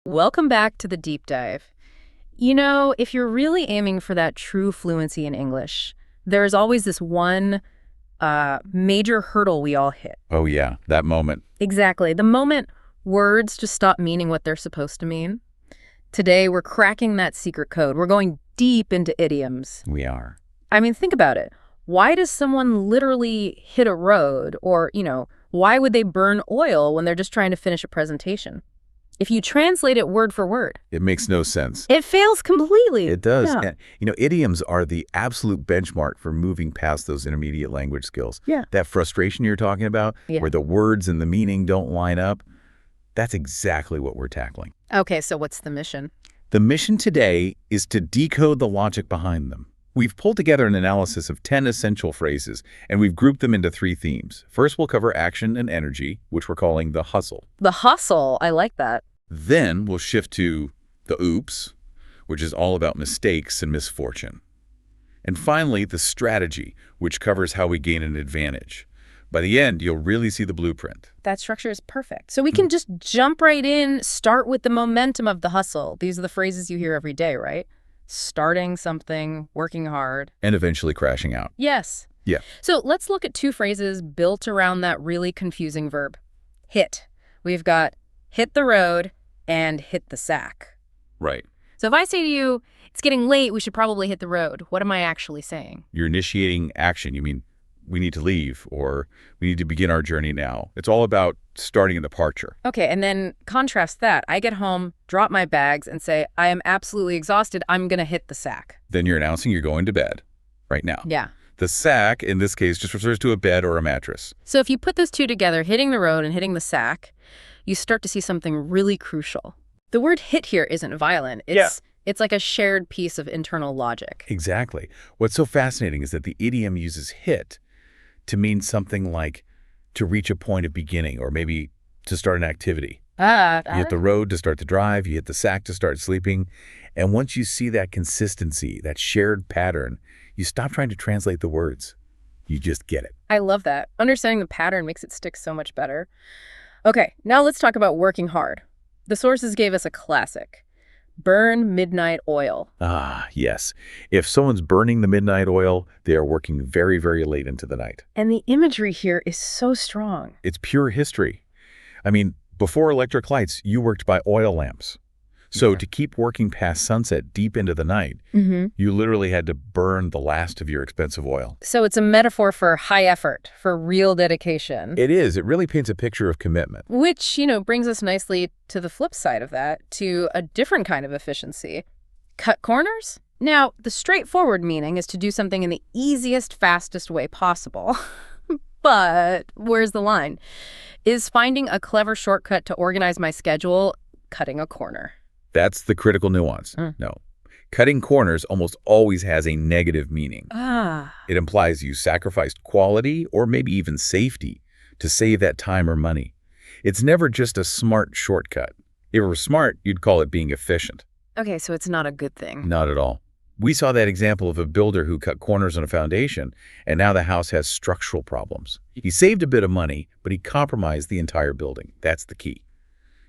Welcome back to the deep dive. You know, if you're really aiming for that true fluency in English, there's always this one major hurdle we all hit. Oh yeah, that moment. Exactly. The moment words just stop meaning what they're supposed to mean. Today, we're cracking that secret code. We're going deep into idioms. We are. I mean, think about it. Why does someone literally hit a road? Or, why would they burn oil when they're just trying to finish a presentation? If you translate it word for word, It makes no sense. it fails completely. It does. Yeah. And, idioms are the absolute benchmark for moving past those intermediate language skills. Yeah. That frustration you're talking about, Yeah. where the words and the meaning don't line up, that's exactly what we're tackling. Okay, so what's the mission? The mission today is to decode the logic behind them. We've pulled together an analysis of 10 essential phrases, and we've grouped them into 3 themes. First, we'll cover action and energy, which we're calling the hustle. The hustle. I like that. Then we'll shift to the oops, which is all about mistakes and misfortune. And finally, the strategy, which covers how we gain an advantage. By the end, you'll really see the blueprint. That structure is perfect. So we can just jump right in, start with the momentum of the hustle. These are the phrases you hear every day, right? Starting something, working hard. And eventually crashing out. Yes. Yeah. So let's look at 2 phrases built around that really confusing verb. Hit. We've got hit the road and hit the sack. Right. So if I say to you, it's getting late, we should probably hit the road, what am I actually saying? You're initiating action. You mean we need to leave or we need to begin our journey now. It's all about starting a departure. Okay, and then contrast that. I get home, drop my bags, and say, I am absolutely exhausted. I'm going to hit the sack. Then you're announcing you're going to bed right now. Yeah. The sack, in this case, just refers to a bed or a mattress. So if you put those 2 together, hitting the road and hitting the sack, you start to see something really crucial. The word hit here isn't violent. It's like a shared piece of internal logic. Exactly. What's so fascinating is that the idiom uses hit to mean something like to reach a point of beginning or maybe to start an activity. You hit the road to start the drive, you hit the sack to start sleeping. And once you see that consistency, that shared pattern, you stop trying to translate the words. You just get it. I love that. Understanding the pattern makes it stick so much better. Okay, now let's talk about working hard. The sources gave us a classic. Burn midnight oil. Ah, yes. If someone's burning the midnight oil, they are working very, very late into the night. And the imagery here is so strong. It's pure history. I mean, before electric lights, you worked by oil lamps. So to keep working past sunset deep into the night, you literally had to burn the last of your expensive oil. So it's a metaphor for high effort, for real dedication. It is. It really paints a picture of commitment. Which, brings us nicely to the flip side of that, to a different kind of efficiency. Cut corners? Now, the straightforward meaning is to do something in the easiest, fastest way possible. But where's the line? Is finding a clever shortcut to organize my schedule cutting a corner? That's the critical nuance. No. Cutting corners almost always has a negative meaning. It implies you sacrificed quality or maybe even safety to save that time or money. It's never just a smart shortcut. If it were smart, you'd call it being efficient. Okay, so it's not a good thing. Not at all. We saw that example of a builder who cut corners on a foundation, and now the house has structural problems. He saved a bit of money, but he compromised the entire building. That's the key.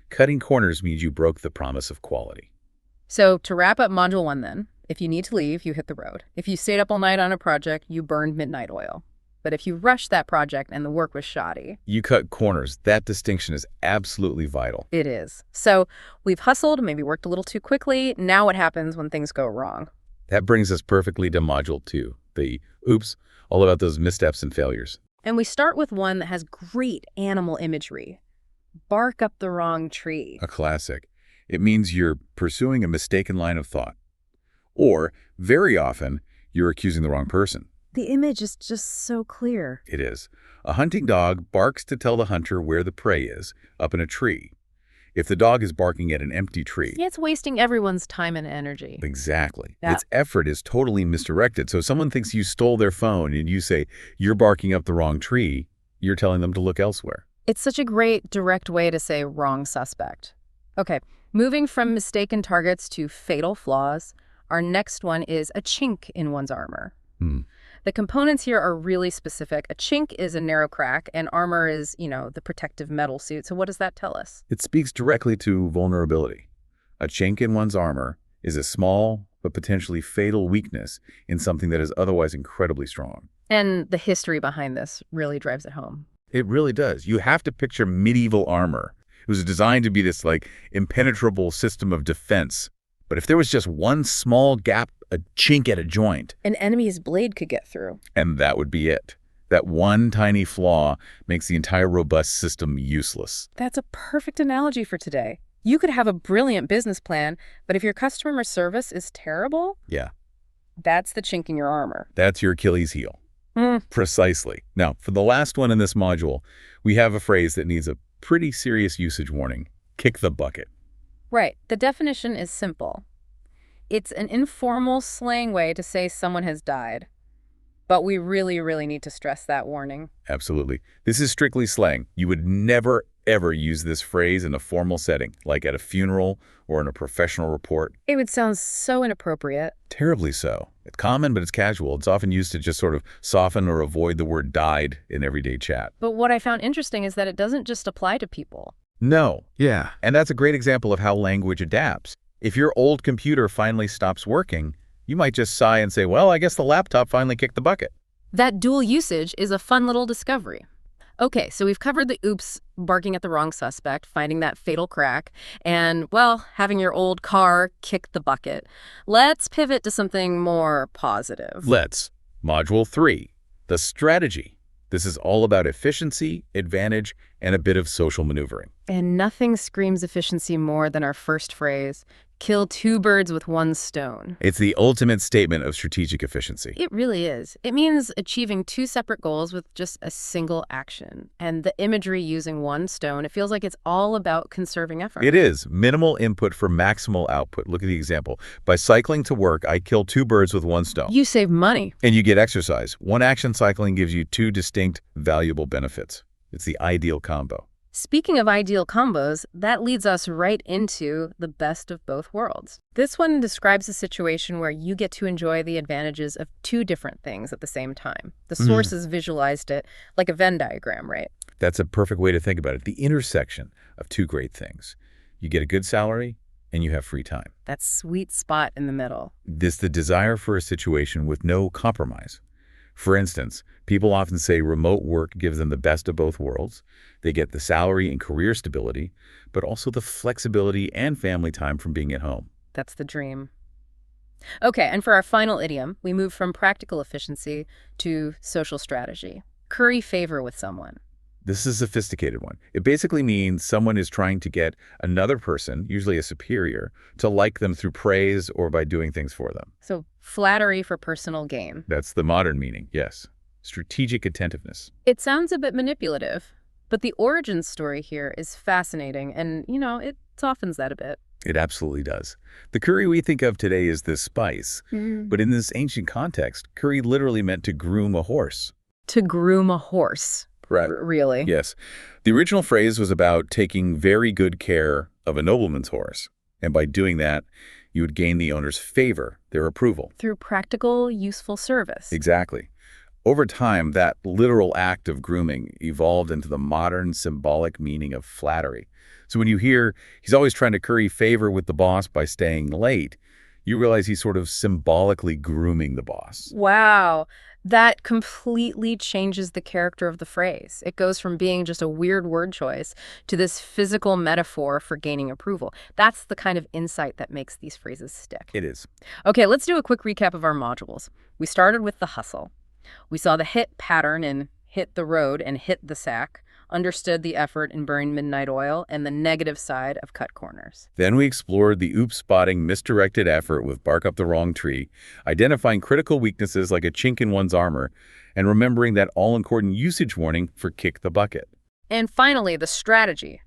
Cutting corners means you broke the promise of quality. So to wrap up Module 1 then, if you need to leave, you hit the road. If you stayed up all night on a project, you burned midnight oil. But if you rushed that project and the work was shoddy, you cut corners. That distinction is absolutely vital. It is. So we've hustled, maybe worked a little too quickly. Now what happens when things go wrong? That brings us perfectly to Module 2, the oops, all about those missteps and failures. And we start with one that has great animal imagery. Bark up the wrong tree. A classic. It means you're pursuing a mistaken line of thought. Or, very often, you're accusing the wrong person. The image is just so clear. It is. A hunting dog barks to tell the hunter where the prey is, up in a tree. If the dog is barking at an empty tree... Yeah, it's wasting everyone's time and energy. Exactly. Yeah. Its effort is totally misdirected. So if someone thinks you stole their phone and you say, you're barking up the wrong tree, you're telling them to look elsewhere. It's such a great, direct way to say wrong suspect. Okay, moving from mistaken targets to fatal flaws, our next one is a chink in one's armor. The components here are really specific. A chink is a narrow crack, and armor is, the protective metal suit. So what does that tell us? It speaks directly to vulnerability. A chink in one's armor is a small but potentially fatal weakness in something that is otherwise incredibly strong. And the history behind this really drives it home. It really does. You have to picture medieval armor. It was designed to be this impenetrable system of defense. But if there was just one small gap, a chink at a joint, an enemy's blade could get through. And that would be it. That one tiny flaw makes the entire robust system useless. That's a perfect analogy for today. You could have a brilliant business plan, but if your customer service is terrible, yeah, that's the chink in your armor. That's your Achilles heel. Precisely. Now, for the last one in this module, we have a phrase that needs a pretty serious usage warning. Kick the bucket. Right. The definition is simple. It's an informal slang way to say someone has died. But we really, really need to stress that warning. Absolutely. This is strictly slang. You would never, ever use this phrase in a formal setting, like at a funeral or in a professional report. It would sound so inappropriate. Terribly so. It's common, but it's casual. It's often used to just sort of soften or avoid the word died in everyday chat. But what I found interesting is that it doesn't just apply to people. No. Yeah. And that's a great example of how language adapts. If your old computer finally stops working, you might just sigh and say, well, I guess the laptop finally kicked the bucket. That dual usage is a fun little discovery. Okay, so we've covered the oops, barking at the wrong suspect, finding that fatal crack, and, well, having your old car kick the bucket. Let's pivot to something more positive. Let's. Module 3, the strategy. This is all about efficiency, advantage, and a bit of social maneuvering. And nothing screams efficiency more than our first phrase, kill two birds with one stone. It's the ultimate statement of strategic efficiency. It really is. It means achieving two separate goals with just a single action. And the imagery using one stone, it feels like it's all about conserving effort. It is. Minimal input for maximal output. Look at the example. By cycling to work, I kill two birds with one stone. You save money. And you get exercise. One action cycling gives you two distinct, valuable benefits. It's the ideal combo. Speaking of ideal combos, that leads us right into the best of both worlds. This one describes a situation where you get to enjoy the advantages of two different things at the same time. The sources visualized it like a Venn diagram, right? That's a perfect way to think about it. The intersection of two great things. You get a good salary and you have free time. That sweet spot in the middle. This the desire for a situation with no compromise. For instance, people often say remote work gives them the best of both worlds. They get the salary and career stability, but also the flexibility and family time from being at home. That's the dream. Okay, and for our final idiom, we move from practical efficiency to social strategy. Curry favor with someone. This is a sophisticated one. It basically means someone is trying to get another person, usually a superior, to like them through praise or by doing things for them. So flattery for personal gain. That's the modern meaning, yes. Strategic attentiveness. It sounds a bit manipulative, but the origin story here is fascinating and, it softens that a bit. It absolutely does. The curry we think of today is this spice, but in this ancient context, curry literally meant to groom a horse. To groom a horse. Right. Really? Yes. The original phrase was about taking very good care of a nobleman's horse. And by doing that, you would gain the owner's favor, their approval. Through practical, useful service. Exactly. Over time, that literal act of grooming evolved into the modern symbolic meaning of flattery. So when you hear he's always trying to curry favor with the boss by staying late, you realize he's sort of symbolically grooming the boss. Wow. That completely changes the character of the phrase. It goes from being just a weird word choice to this physical metaphor for gaining approval. That's the kind of insight that makes these phrases stick. It is. Okay, let's do a quick recap of our modules. We started with the hustle. We saw the hit pattern in hit the road and hit the sack, understood the effort in burning midnight oil, and the negative side of cut corners. Then we explored the oops-spotting misdirected effort with bark up the wrong tree, identifying critical weaknesses like a chink in one's armor, and remembering that all-important usage warning for kick the bucket. And finally, the strategy.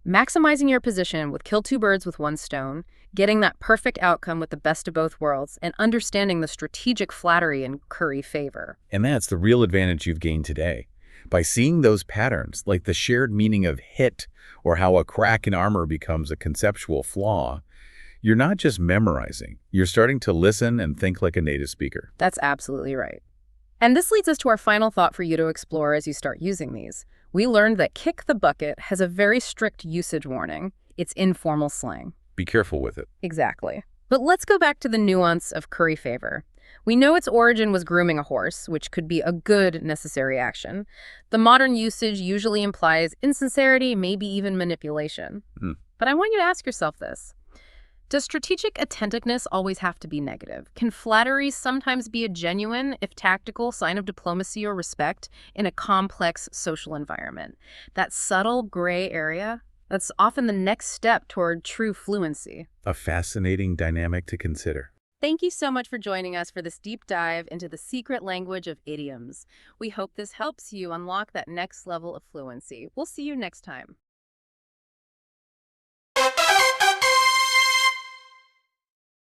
Maximizing your position with kill two birds with one stone, getting that perfect outcome with the best of both worlds, and understanding the strategic flattery and curry favor. And that's the real advantage you've gained today. By seeing those patterns, like the shared meaning of hit or how a crack in armor becomes a conceptual flaw, you're not just memorizing. You're starting to listen and think like a native speaker. That's absolutely right. And this leads us to our final thought for you to explore as you start using these. We learned that kick the bucket has a very strict usage warning. It's informal slang. be careful with it. Exactly. But let's go back to the nuance of curry favor. We know its origin was grooming a horse, which could be a good necessary action. The modern usage usually implies insincerity, maybe even manipulation. But I want you to ask yourself this. Does strategic attentiveness always have to be negative? Can flattery sometimes be a genuine, if tactical, sign of diplomacy or respect in a complex social environment? That subtle gray area, that's often the next step toward true fluency. A fascinating dynamic to consider. Thank you so much for joining us for this deep dive into the secret language of idioms. We hope this helps you unlock that next level of fluency. We'll see you next time.